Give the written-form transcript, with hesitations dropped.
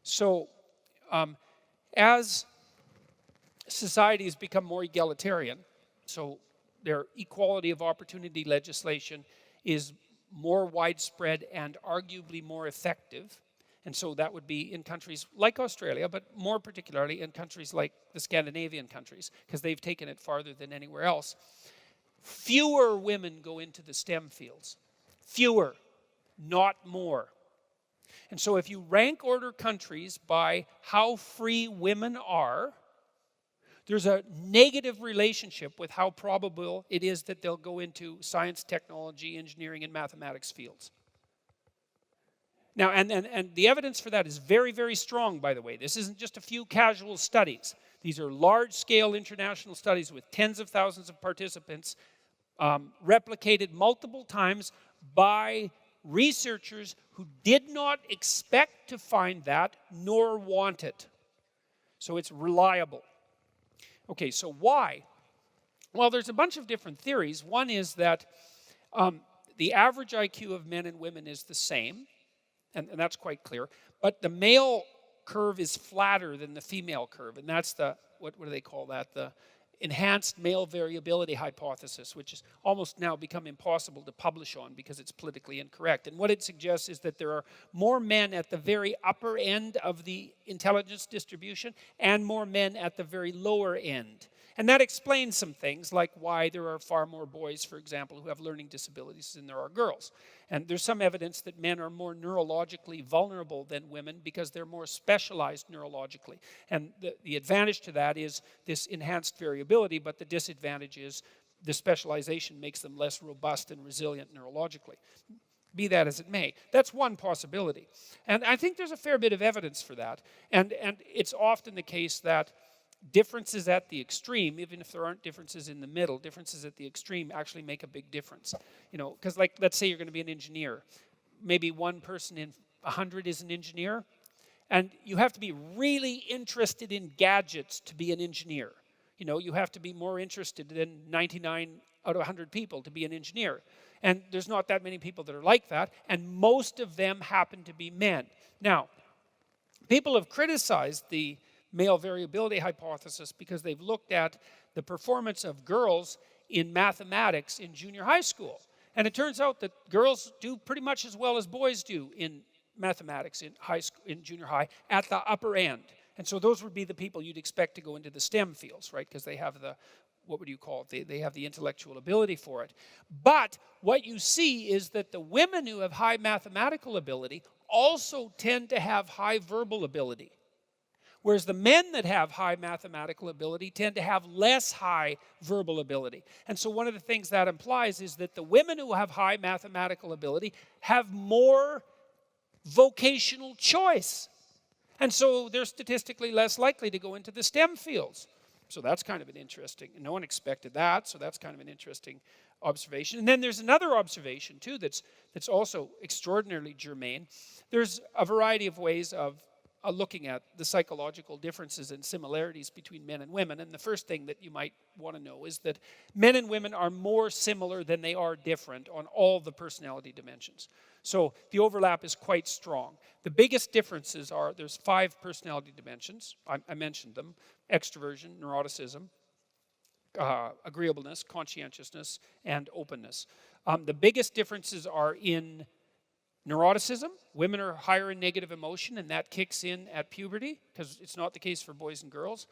So as societies become more egalitarian, so their equality of opportunity legislation is more widespread and arguably more effective, and so that would be in countries like Australia, but more particularly in countries like the Scandinavian countries, because they've taken it farther than anywhere else. Fewer women go into the STEM fields. Fewer, not more. And so if you rank order countries by how free women are, there's a negative relationship with how probable it is that they'll go into science, technology, engineering, and mathematics fields. Now, and the evidence for that is very, very strong, by the way. This isn't just a few casual studies. These are large-scale international studies with tens of thousands of participants, replicated multiple times by researchers who did not expect to find that nor want it. So it's reliable. Okay, so why? Well, there's a bunch of different theories. One is that the average IQ of men and women is the same, and that's quite clear. But the male curve is flatter than the female curve, and that's the, what do they call that? The enhanced male variability hypothesis, which has almost now become impossible to publish on because it's politically incorrect. And what it suggests is that there are more men at the very upper end of the intelligence distribution and more men at the very lower end. And that explains some things, like why there are far more boys, for example, who have learning disabilities than there are girls. And there's some evidence that men are more neurologically vulnerable than women because they're more specialized neurologically. And the advantage to that is this enhanced variability, but the disadvantage is the specialization makes them less robust and resilient neurologically. Be that as it may. That's one possibility. And I think there's a fair bit of evidence for that. And it's often the case that differences at the extreme, even if there aren't differences in the middle, differences at the extreme actually make a big difference. You know, because like, let's say you're going to be an engineer. Maybe one person in 100 is an engineer. And you have to be really interested in gadgets to be an engineer. You know, you have to be more interested than 99 out of 100 people to be an engineer. And there's not that many people that are like that. And most of them happen to be men. Now, people have criticized the male variability hypothesis because they've looked at the performance of girls in mathematics in junior high school. And it turns out that girls do pretty much as well as boys do in mathematics in high school, in junior high, at the upper end. And so those would be the people you'd expect to go into the STEM fields, right? Because they have the, what would you call it? They have the intellectual ability for it. But what you see is that the women who have high mathematical ability also tend to have high verbal ability. Whereas the men that have high mathematical ability tend to have less high verbal ability. And so one of the things that implies is that the women who have high mathematical ability have more vocational choice. And so they're statistically less likely to go into the STEM fields. So that's kind of an interesting, no one expected that, so that's kind of an interesting observation. And then there's another observation too that's also extraordinarily germane. There's a variety of ways of looking at the psychological differences and similarities between men and women. And the first thing that you might want to know is that men and women are more similar than they are different on all the personality dimensions. So the overlap is quite strong. The biggest differences are, there's 5 personality dimensions. I mentioned them: extroversion, neuroticism, agreeableness, conscientiousness, and openness. The biggest differences are in neuroticism. Women are higher in negative emotion, and that kicks in at puberty, because it's not the case for boys and girls.